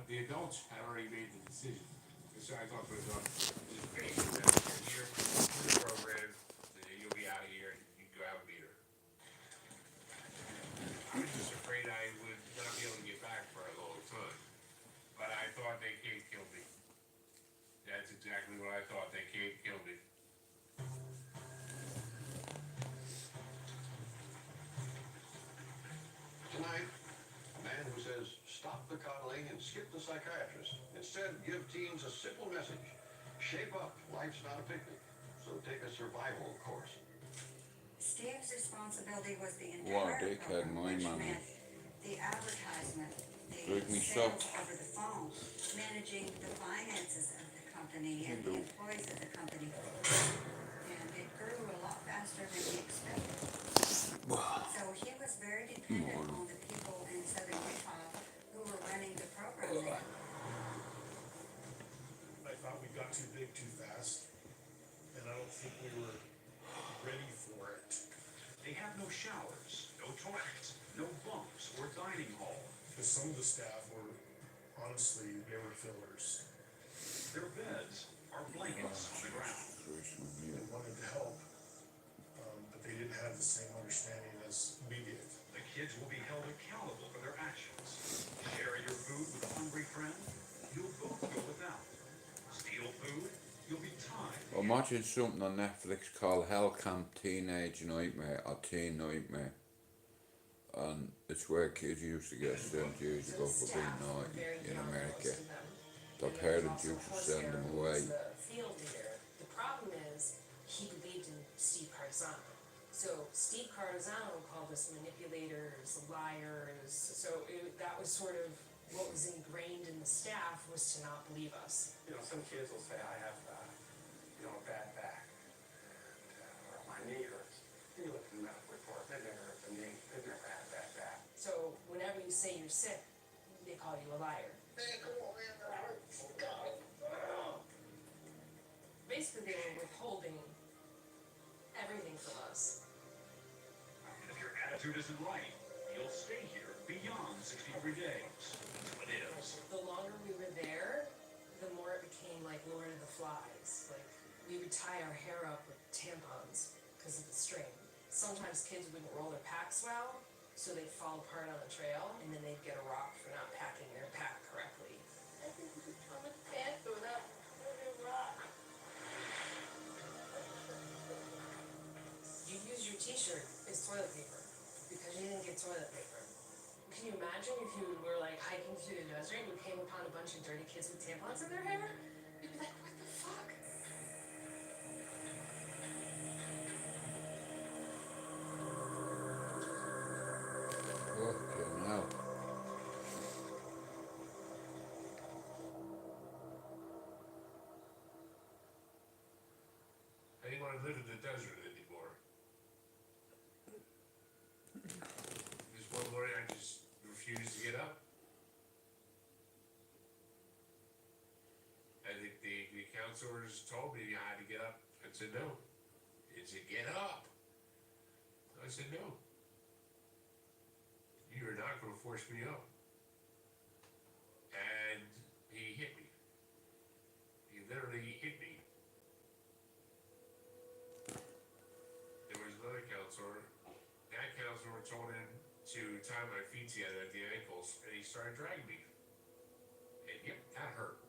But the adults had already made the decision. So I thought to myself, just pay your program, and then you'll be out of here and you can go have a beer. I was just afraid I would not be able to get back for a long time. But I thought they can't kill me. That's exactly what I thought. They can't kill me. Tonight, a man who says, stop the coddling and skip the psychiatrist. Instead, give teens a simple message. Shape up. Life's not a picnic. So take a survival course. Steve's responsibility was the Wow, entire they had program, my which money. meant the advertisement, Break the me sales shop. over the phone, managing the finances of the company and the employees of the company. And it grew a lot faster than he expected. So he was very dependent on the people in Southern Utah who were running the program there. I thought we got too big too fast, and I don't think we were ready for it. They have no showers, no toilets, no bunks or dining hall. Because some of the staff were, honestly, they were fillers. Their beds are blankets on the ground. They wanted to help, but they didn't have the same understanding as we did. The kids will be held accountable for their actions. Share your food with a hungry friend, you'll both go without. Steal food, you'll be tied. I'm watching something on Netflix called Hell Camp Teenage Nightmare or Teen Nightmare. And it's where kids used to get sent years ago for being naughty in America. Their parents used to send them away. The field leader. The problem is he believed in Steve Cardizano. So Steve Cardizano called us manipulators, liars. So that was sort of what was ingrained in the staff, was to not believe us. You know, some kids will say, I have, a bad back, or my knee hurts. You look at the medical report, they've never hurt the knee, they've never had a bad back. So whenever you say you're sick, they call you a liar. Basically, they were withholding everything from us. And if your attitude isn't right, you'll stay here beyond 63 days. It is. The longer we were there, the more it became like Lord of the Flies. Like, we would tie our hair up with tampons because of the strain. Sometimes kids wouldn't roll their packs well, so they'd fall apart on the trail, and then they'd get a rock for not packing their pack correctly. I think we could come with pants without a rock. You use your t-shirt as toilet paper because you didn't get toilet paper. Can you imagine if you were like hiking through the desert and you came upon a bunch of dirty kids with tampons in their hair? You'd be like, what the fuck? Fucking hell. I didn't want to live in the desert anymore. This one morning I just refused to get up. I think the counselors told me I had to get up. I said no. They said, get up. I said no. You are not going to force me up. And he hit me. He literally hit me. There was another counselor. That counselor told him to tie my feet together at the ankles, and he started dragging me. And yep, that hurt.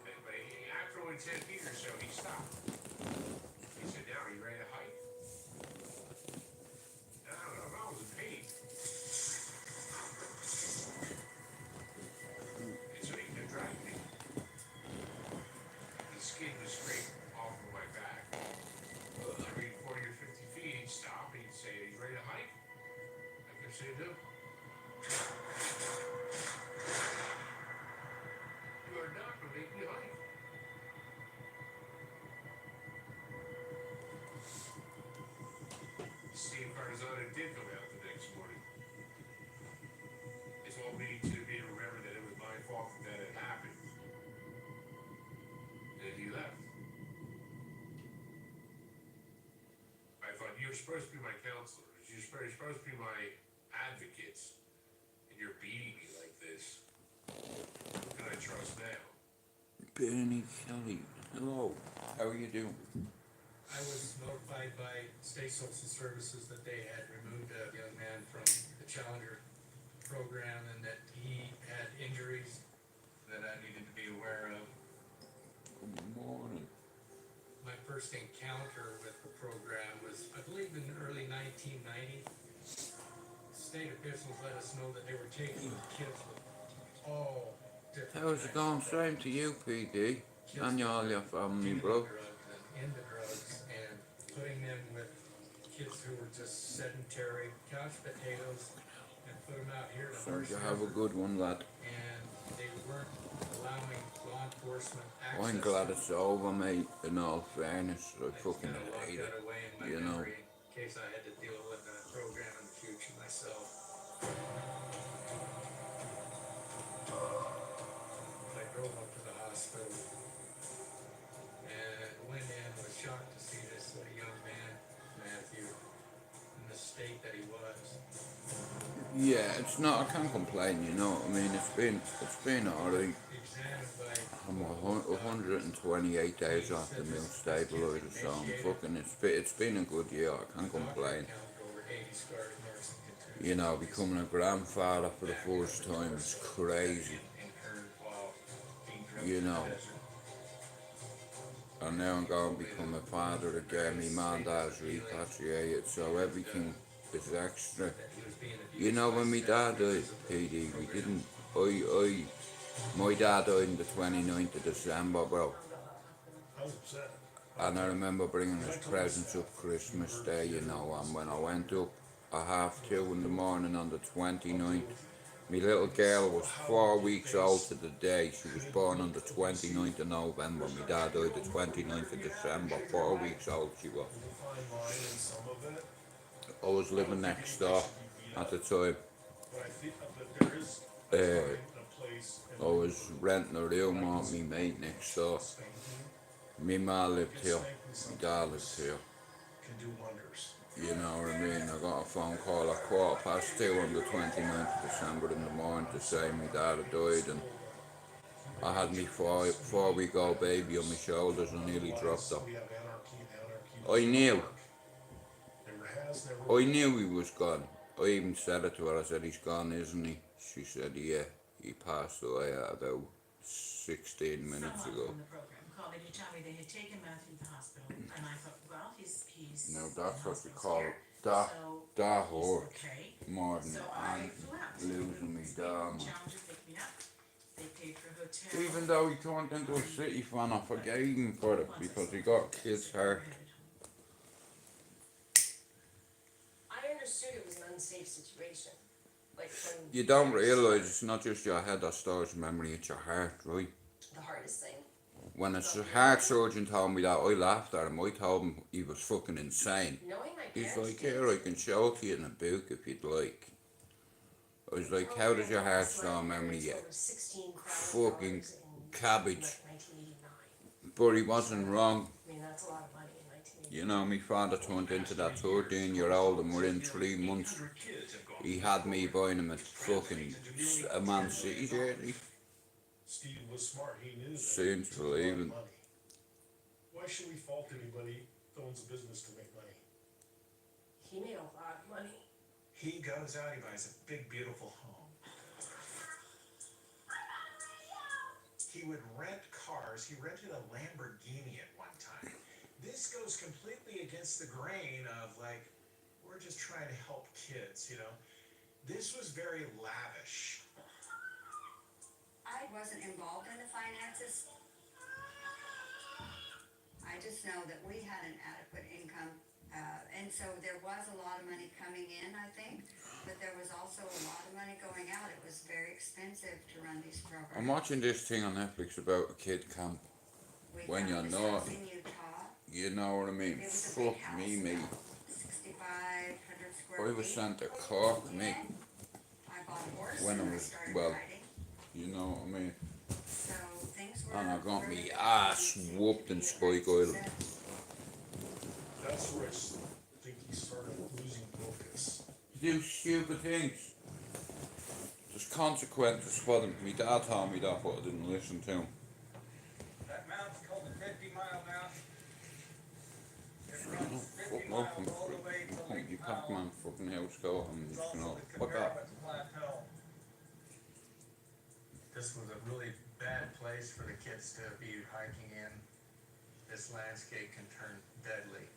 But after only 10 feet or so, he stopped. He said, now are you ready to hike? And I don't know, I was in pain. And so he kept dragging me. The skin was scraped off of my back. Every 40 or 50 feet, he'd stop and he'd say, are you ready to hike? I kept saying no. You are not going to make me hike. Steve Cardizano did come out the next morning. He told me to remember that it was my fault that had happened. And he left. I thought, you're supposed to be my counselor. You're supposed to be my advocates, and you're beating me like this. Who can I trust now? Bernie Kelly, hello, how are you doing? I was notified by State Social Services that they had removed a young man from the Challenger program and that he had injuries that I needed to be aware of. Good morning. My first encounter with the program was, I believe, in the early 1990s. State officials let us know that they were taking kids with all different How's it going? Same to you, PD, and all your family, bro. drugs and into drugs and putting them with kids who were just sedentary couch potatoes and put them out here to So horse you have a river, good one, lad. and they weren't allowing law enforcement access. I'm glad it's over, mate, in all fairness. I fucking kinda locked hate that it, away in my you know. memory in case I had to deal with a program in the future myself. I drove up to the hospital and went in, was shocked to see this young man, Matthew, in the state that he was. Yeah, it's not, I can't complain, you know what I mean? It's been alright. Examined by I'm 128 days off the milk stabilizer, so I'm fucking, it's been a good year, I can't complain. over 80 scars, marks, and contusions. You know, becoming a grandfather for the first time is crazy, Incurred while being drugged you in the know. desert. And now I'm going to become a father again, my man dad's repatriated, so everything is extra. That he was being abused. You know, when my dad died, PD, we didn't, my dad died on the 29th of December, bro. I was upset. And I remember bringing his presents up Christmas Day, you know, and when I went up at 2:30 in the morning on the 29th, my little girl was 4 weeks old to the day. She was born on the 29th of November. My dad died the 29th of December. 4 weeks old she was. There's a fine line in some of it, I was living next door at the time. but I think that there is a time, a place. I was renting a room on me mate next door. My ma lived here. My dad lived here. Can do wonders. You know what I mean? I got a phone call at 2:15 on the 29th of December in the morning to say my dad had died, and I had me 4-week-old baby on my shoulders and nearly dropped her. We have anarchy. I knew. Never has, never I knew he was gone. I even said it to her. I said, he's gone, isn't he? She said, yeah, he passed away about 16 minutes Someone ago. from the program called me to tell me they had taken Matthew to the hospital, and I thought, well, he's No, in that's what you hospital call here, it. That so hurt he's okay. more than So I I'm flew out. losing me damn. Challenger picked me up. They paid for hotel. Even though he turned into a City fan, I forgave him for it because he got kids hurt. I understood it was an unsafe situation. Like when You don't realise it's not just your head that stores memory, it's your heart, right? the hardest thing. When a heart surgeon told me that, I laughed at him. I told him he was fucking insane. Knowing my He's parents like, did, here, I can show it to you in a book if you'd like. I was like, how does your heart store memory get? Over 16 crowd Fucking cars in, cabbage. like 1989. But he wasn't wrong. I mean, that's a lot of money in 1989. You know, my father turned into that 13-year-old and within 3 months, he had me buying him a fucking a Man City jersey. Steve was smart. He knew that. Soon to believe it. Money. Why should we fault anybody that owns a business to make money? He made a lot of money. He goes out, he buys a big, beautiful home. He would rent cars. He rented a Lamborghini at one time. This goes completely against the grain of, like, we're just trying to help kids, you know? This was very lavish. I wasn't involved in the finances. I just know that we had an adequate income, and so there was a lot of money coming in, I think, but there was also a lot of money going out. It was very expensive to run these programs. I'm watching this thing on Netflix about a kid camp. We when found you're this not- house in Utah. You know what I mean? It was a Fuck big house, me, mate. 6,500 square I was feet. sent to Cork, mate. I bought a horse When I and I was- started well, riding. You know what I mean? So things were. And I got really me good. ass It seemed to whooped be in a Spike great Island. success. That's where I think he started losing focus. do stupid things. There's consequences for them. My dad told me that, but I didn't listen to him. That mount's called the 50-mile mount. It So, runs 50 fucking miles open all the way to fucking Lake your Powell. Pac-Man fucking house go. I'm It's just also gonna the fuck up. Camarines Plateau. This was a really bad place for the kids to be hiking in. This landscape can turn deadly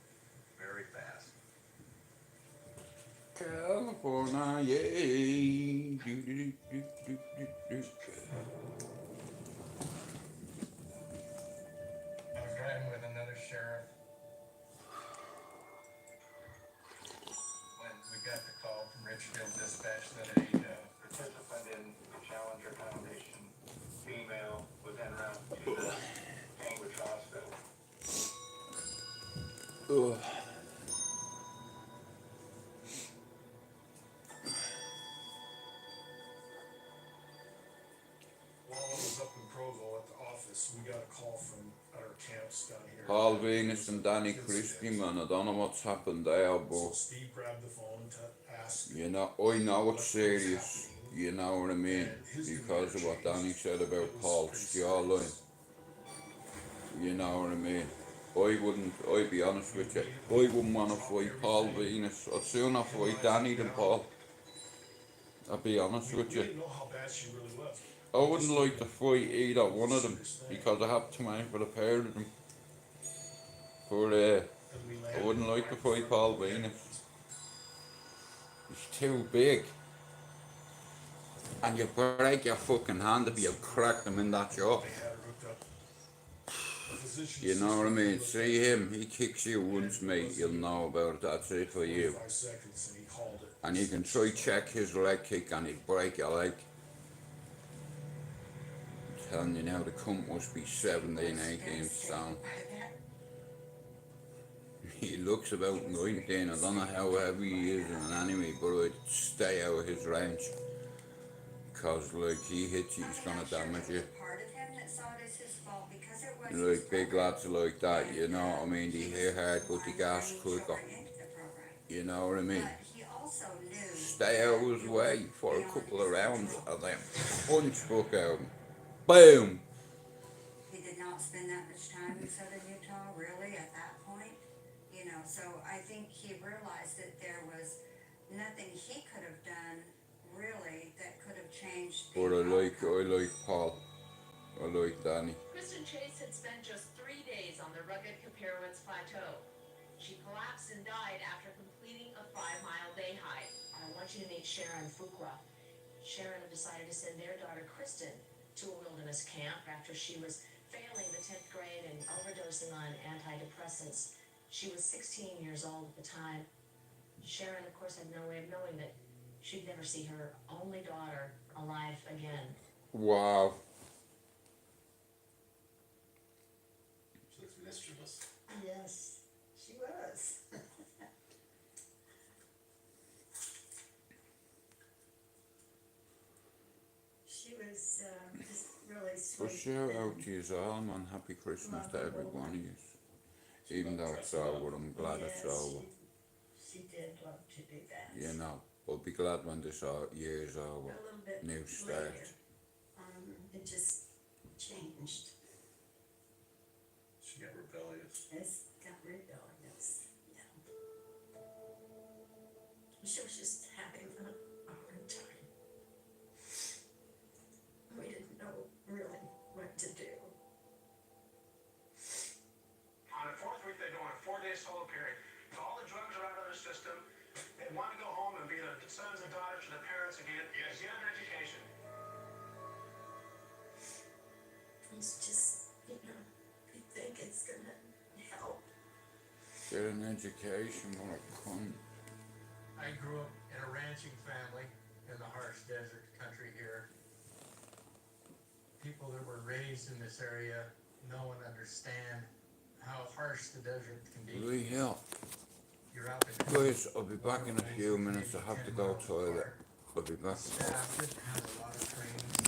very fast. California, yeah. I was driving with another sheriff when we got the call from Richfield Dispatch that a Participant in the Challenger Foundation female was en route to the Cambridge Hospital. Ugh. While I was up in Provo at the office, we got a call from our camps down here. Paul Venus and Danny Christie, man, I don't know what's happened there, So but Steve grabbed the phone to ask. you know, I know it's serious, you know what I mean, because of what Danny said about Paul's jawline, you know what I mean. I'd be honest with you, I wouldn't want to fight Paul Venus. I'd sooner fight Danny than Paul. I'll be honest with We you. didn't know how bad she really was. I wouldn't like to fight either one of them because I have too many for the pair of them. But And we I landed wouldn't like to right fight in front Paul of the Venus. ambulance. He's too big. And you break your fucking hand if you crack them in that jaw. They had her hooked up. The physician You know what I assistant mean? looked See at him, he kicks you once, mate, you'll know about it. That's it for you. 45 seconds and he called it. And you can try check his leg kick and he'd break your leg. I'm telling you now, the cunt must be 17, 18 stone. He looks about 19. I don't know how heavy he is in an anime, but I'd stay out of his range. Cause like, he hits you, he's gonna damage you. Part of him that saw it as his fault because it was his Like big program. lads like that, you know what I mean? They hear hard but the gas quicker. You know what I mean? But he also knew Stay out of his that it way was for a beyond couple his of rounds control. and then punch fuck out him. Boom! He did not spend that much time in southern Utah, really, at that point. You know, so I think he realized that there was nothing he could have done, really, that could have changed the But I like outcome. Paul. I like Danny. Kristen Chase had spent just 3 days on the rugged Capirouets Plateau. She collapsed and died after completing a 5-mile day hike. I want you to meet Sharon Fuqua. Sharon decided to send their daughter Kristen to a wilderness camp after she was failing the 10th grade and overdosing on antidepressants. She was 16 years old at the time. Sharon, of course, had no way of knowing that she'd never see her only daughter alive again. Wow. She looks mischievous. Yes, she was. She was just really So sweet. shout out to you all, man. Happy Christmas to every one of you. Even though it's over, I'm glad it's over. She did love to do that. You know, I'll be glad when this year's over. A little bit New start. later, it just changed. She got rebellious. It's got rebellious, yeah. She was just having a hard time. We didn't know really what to do. On the fourth week, they go on a 4-day solo period. If all the drugs are out of their system, they want to go home and be the sons and daughters of their parents again. Yes, get an education. It's just, you think it's gonna help. Get an education, what a cunt. I grew up in a ranching family in the harsh desert country here. People that were raised in this area know and understand how harsh the desert can be. Really hell. You're out in the Guys, I'll be back in a few minutes. I have to go to the toilet. I'll be back. staff didn't have a lot of training.